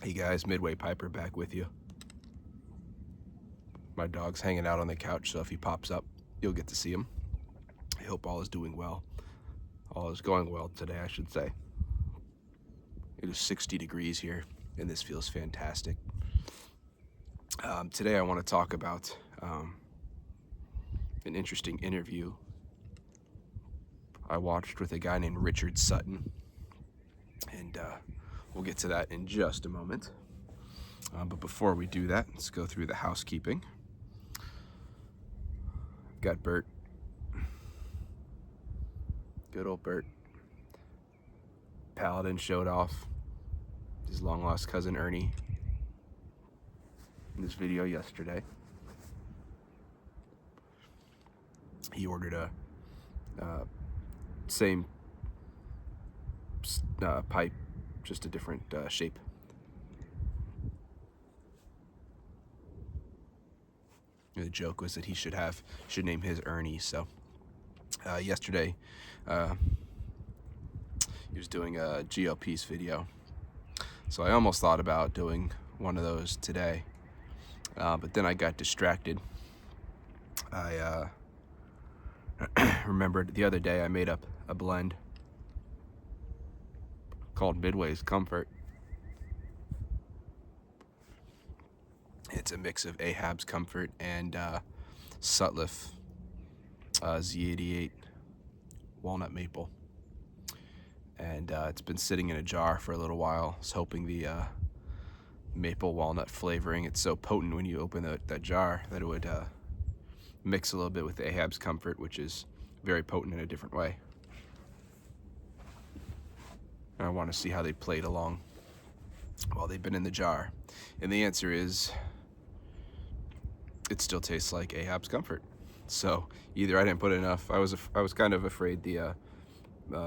Hey guys, Midway Piper back with you. My dog's hanging out on the couch, so if he pops up, you'll get to see him. I hope all is doing well. All is going well today, I should say. It is 60 degrees here, and this feels fantastic. Today I want to talk about an interesting interview I watched with a guy named Richard Sutton, and we'll get to that in just a moment. But before we do that, let's go through the housekeeping. Got Bert. Good old Bert. Paladin showed off his long-lost cousin Ernie in this video yesterday. He ordered a same pipe, just a different shape. The joke was that he should name his Ernie. So yesterday he was doing a GLP's video, so I almost thought about doing one of those today, but then I got distracted. I remembered the other day I made up a blend called Midway's Comfort. It's a mix of Ahab's Comfort and Sutliff Z88 Walnut Maple. And it's been sitting in a jar for a little while. I was hoping the maple walnut flavoring, it's so potent when you open that jar, that it would mix a little bit with Ahab's Comfort, which is very potent in a different way. And I want to see how they played along while they've been in the jar. And the answer is, it still tastes like Ahab's Comfort. So either I didn't put enough. I was kind of afraid the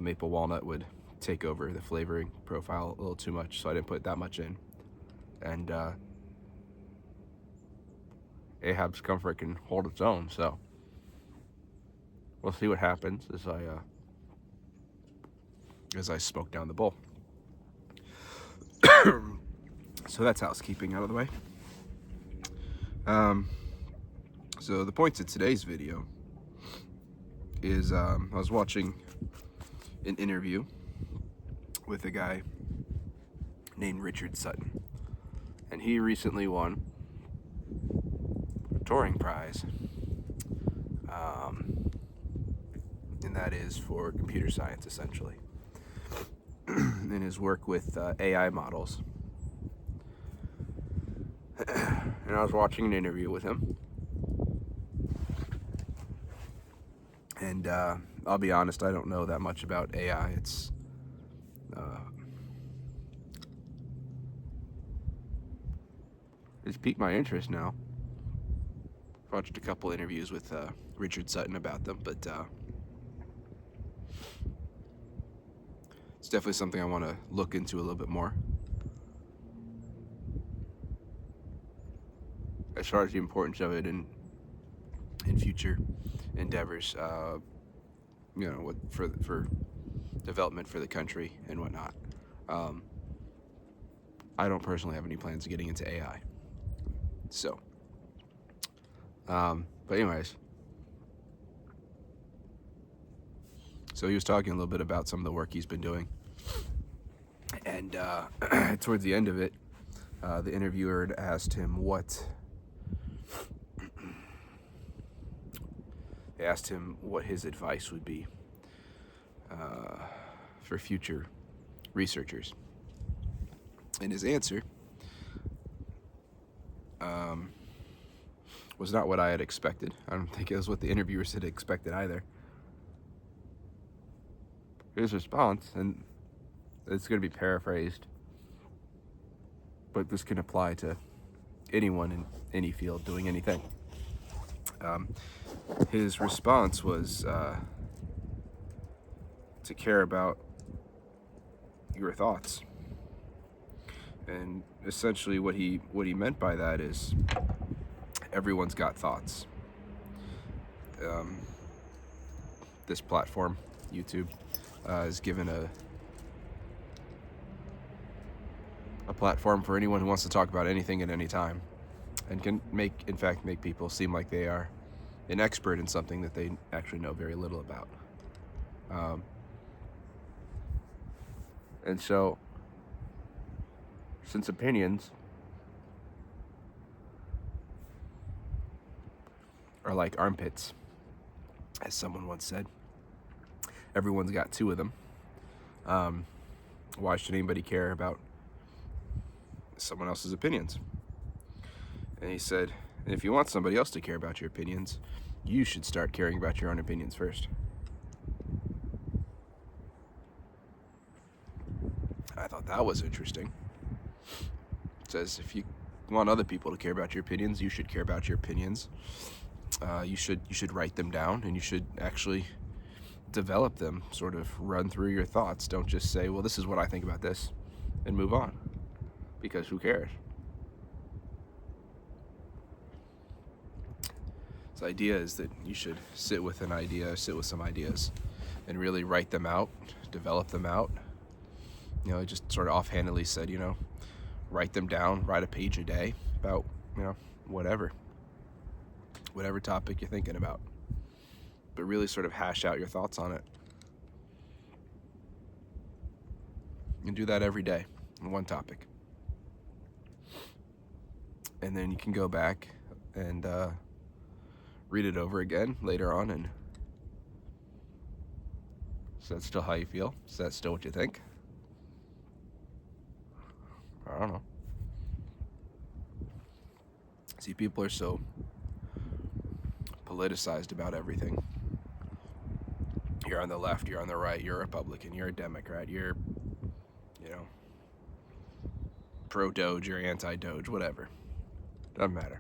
maple walnut would take over the flavoring profile a little too much, so I didn't put that much in. And Ahab's Comfort can hold its own, so we'll see what happens as I smoke down the bowl. So that's housekeeping out of the way. So the points of today's video is I was watching an interview with a guy named Richard Sutton, and he recently won a Turing Prize, and that is for computer science, essentially, in his work with AI models. And I was watching an interview with him, and I'll be honest, I don't know that much about AI. It's piqued my interest now. I've watched a couple interviews with Richard Sutton about them, but it's definitely something I want to look into a little bit more. As far as the importance of it in future endeavors, for development for the country and whatnot. I don't personally have any plans of getting into AI. So, but anyways, so he was talking a little bit about some of the work he's been doing, and towards the end of it, the interviewer had asked him what his advice would be for future researchers. And his answer was not what I had expected. I don't think it was what the interviewers had expected either. His response, and it's going to be paraphrased, but this can apply to anyone in any field doing anything. His response was to care about your thoughts. And essentially what he meant by that is everyone's got thoughts. This platform, YouTube, is given a platform for anyone who wants to talk about anything at any time, and can in fact, make people seem like they are an expert in something that they actually know very little about. Um, and so, since opinions are like armpits, as someone once said, everyone's got two of them. Why should anybody care about someone else's opinions? And he said, and if you want somebody else to care about your opinions, you should start caring about your own opinions first. I thought that was interesting. It says if you want other people to care about your opinions, you should care about your opinions. You should write them down, and you should actually develop them, sort of run through your thoughts. Don't just say, well, this is what I think about this, and move on, because who cares? The idea is that you should sit with some ideas, and really write them out, develop them out. I just sort of offhandedly said, write them down, write a page a day about, whatever topic you're thinking about, but really sort of hash out your thoughts on it. And do that every day on one topic. And then you can go back and read it over again later on, and is that still how you feel? Is that still what you think? I don't know. See, people are so politicized about everything. You're on the left, you're on the right, you're a Republican, you're a Democrat, you're, pro-Doge, you're anti-Doge, whatever. Doesn't matter.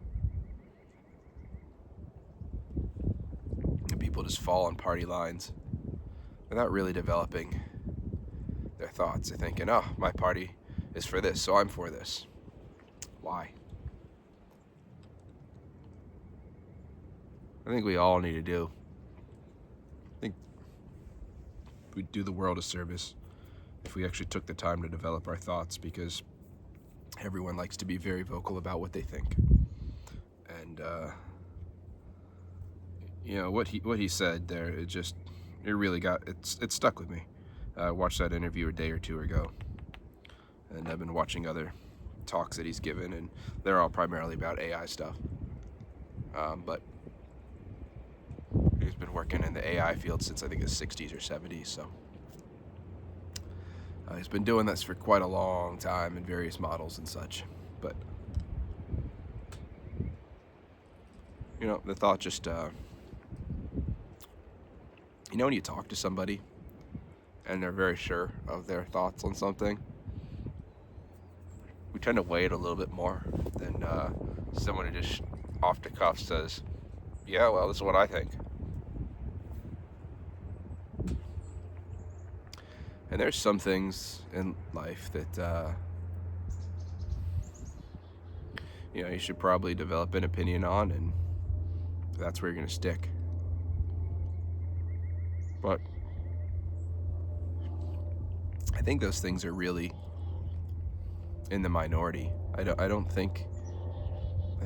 And people just fall on party lines without really developing their thoughts. They're thinking, oh, my party is for this, so I'm for this. Why? I think we all need to do. I think we'd do the world a service if we actually took the time to develop our thoughts, because everyone likes to be very vocal about what they think. And what he said there, it really it stuck with me. I watched that interview a day or two ago, and I've been watching other talks that he's given, and they're all primarily about AI stuff. But he's been working in the AI field since I think the 60s or 70s, so he's been doing this for quite a long time in various models and such. But the thought just when you talk to somebody and they're very sure of their thoughts on something, we tend to weigh it a little bit more than someone who just off the cuff says, yeah, well, this is what I think. And there's some things in life that you should probably develop an opinion on, and that's where you're going to stick. But I think those things are really in the minority. I think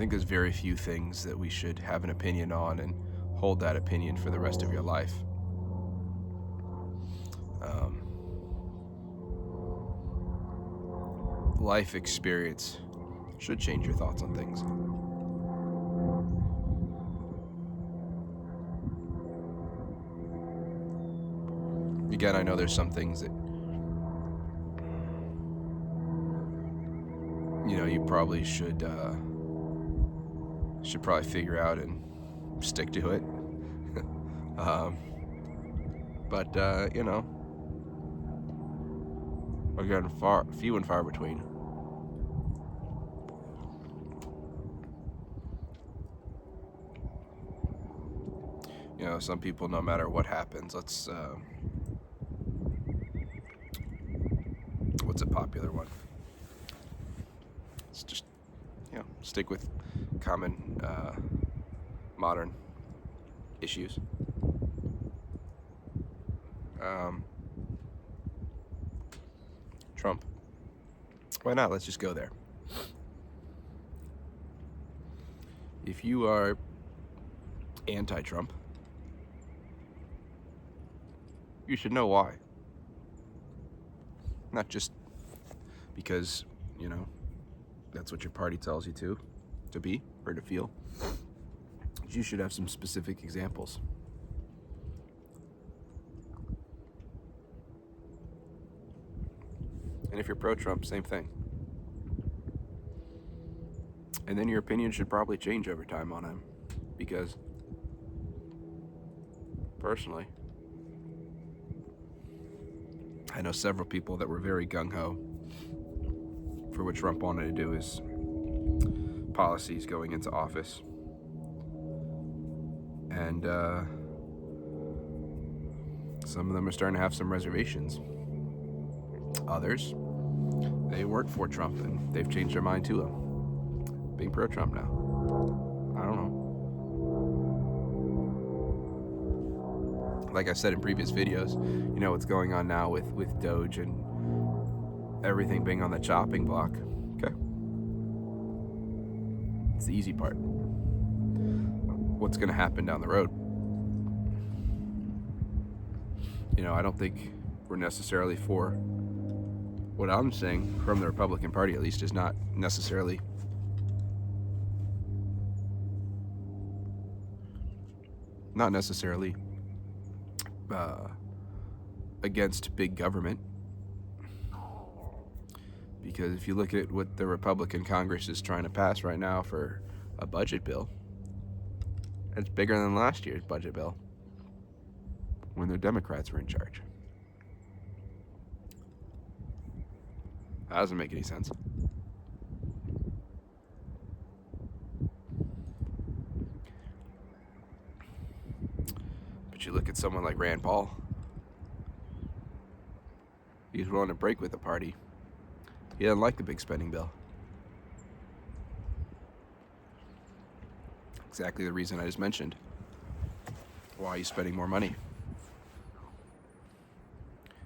there's very few things that we should have an opinion on and hold that opinion for the rest of your life. Life experience should change your thoughts on things. Again, I know there's some things that you probably should probably figure out and stick to it. But again, few and far between. Some people, no matter what happens, what's a popular one? Let's just, stick with common modern issues. Trump. Why not? Let's just go there. If you are anti-Trump, you should know why. Not just because, you know, that's what your party tells you to be or to feel. You should have some specific examples. And if you're pro-Trump, same thing. And then your opinion should probably change over time on him, because personally, I know several people that were very gung-ho for what Trump wanted to do his policies going into office. And some of them are starting to have some reservations. Others, they weren't for Trump and they've changed their mind to him, being pro-Trump now. I don't know. Like I said in previous videos, you know what's going on now with Doge and everything being on the chopping block. Okay. It's the easy part. What's going to happen down the road? You know, I don't think we're necessarily for what I'm saying from the Republican Party, at least, is not necessarily against big government. Because if you look at what the Republican Congress is trying to pass right now for a budget bill, it's bigger than last year's budget bill when the Democrats were in charge. That doesn't make any sense. But you look at someone like Rand Paul, he's willing to break with the party. He doesn't like the big spending bill. Exactly the reason I just mentioned. Why are you spending more money?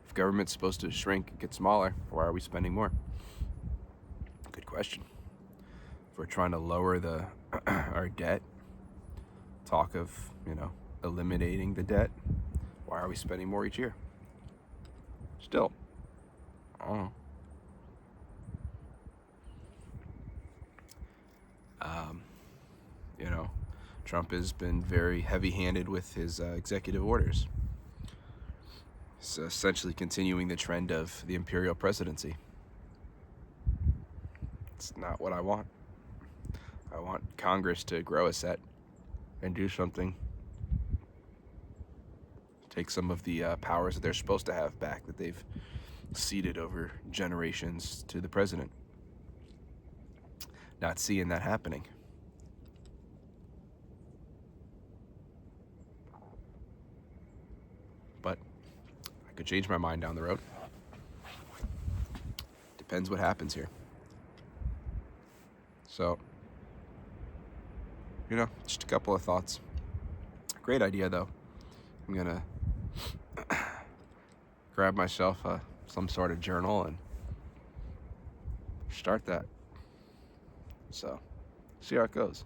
If government's supposed to shrink, get smaller, why are we spending more? Good question. If we're trying to lower our debt, talk of, you know, eliminating the debt, why are we spending more each year? Still, I don't know. You know, Trump has been very heavy-handed with his executive orders. It's essentially continuing the trend of the imperial presidency. It's not what I want. I want Congress to grow a set and do something. Take some of the powers that they're supposed to have back that they've ceded over generations to the president. Not seeing that happening. But I could change my mind down the road. Depends what happens here. So, you know, just a couple of thoughts. Great idea, though. I'm gonna grab myself some sort of journal and start that. So, see how it goes.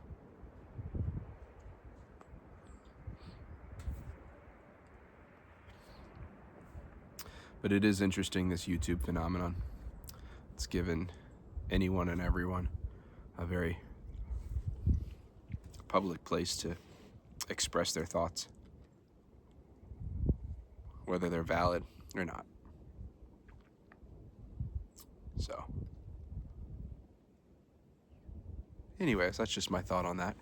But it is interesting, this YouTube phenomenon. It's given anyone and everyone a very public place to express their thoughts, whether they're valid or not. So, anyways, that's just my thought on that.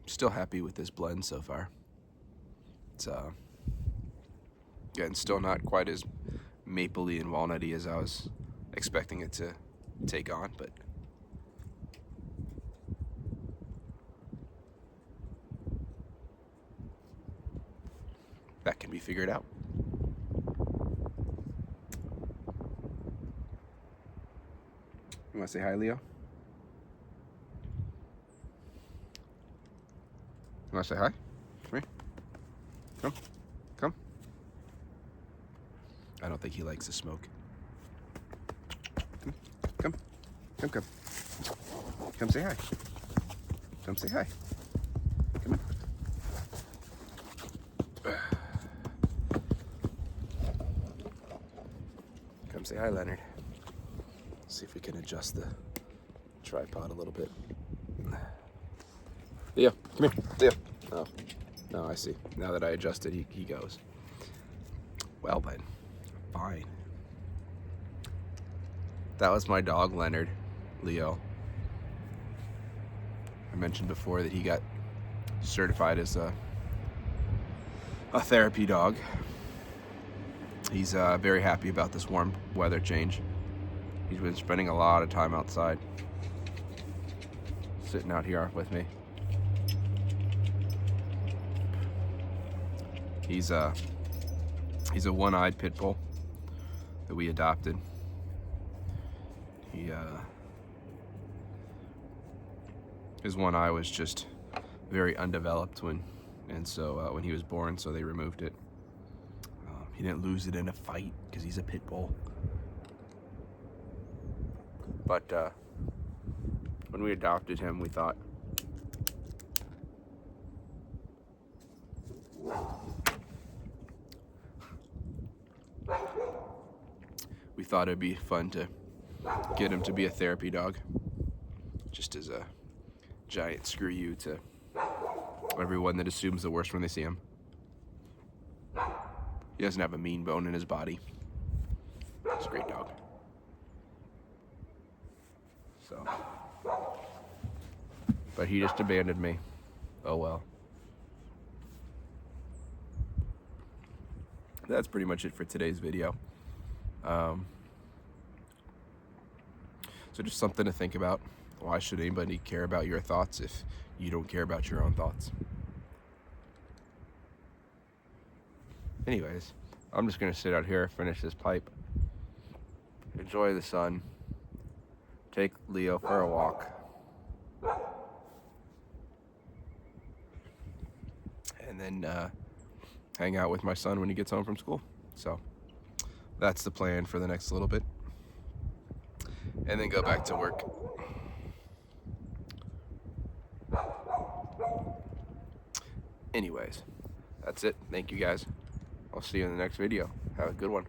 Still happy with this blend so far. It's again, still not quite as mapley and walnutty as I was expecting it to take on, but that can be figured out. You want to say hi, Leo? You want to say hi? Come here. Come. I don't think he likes the smoke. Come, come, come. Come say hi. Come say hi. Come on. Come say hi, Leonard. See if we can adjust the tripod a little bit. Leo, come here. Leo. Oh, no, I see. Now that I adjusted, he goes. Well, then, fine. That was my dog, Leonard. Leo. I mentioned before that he got certified as a therapy dog. He's very happy about this warm weather change. He's been spending a lot of time outside, sitting out here with me. He's a one-eyed pit bull that we adopted. His one eye was just very undeveloped when he was born, so they removed it. He didn't lose it in a fight because he's a pit bull. But when we adopted him, we thought it'd be fun to get him to be a therapy dog, just as a giant screw you to everyone that assumes the worst when they see him. He doesn't have a mean bone in his body. He's a great dog. So, but he just abandoned me. Oh well. That's pretty much it for today's video. So just something to think about. Why should anybody care about your thoughts if you don't care about your own thoughts? Anyways, I'm just gonna sit out here, finish this pipe, enjoy the sun, take Leo for a walk, and then hang out with my son when he gets home from school. So that's the plan for the next little bit, and then go back to work. Anyways, that's it. Thank you guys. I'll see you in the next video. Have a good one.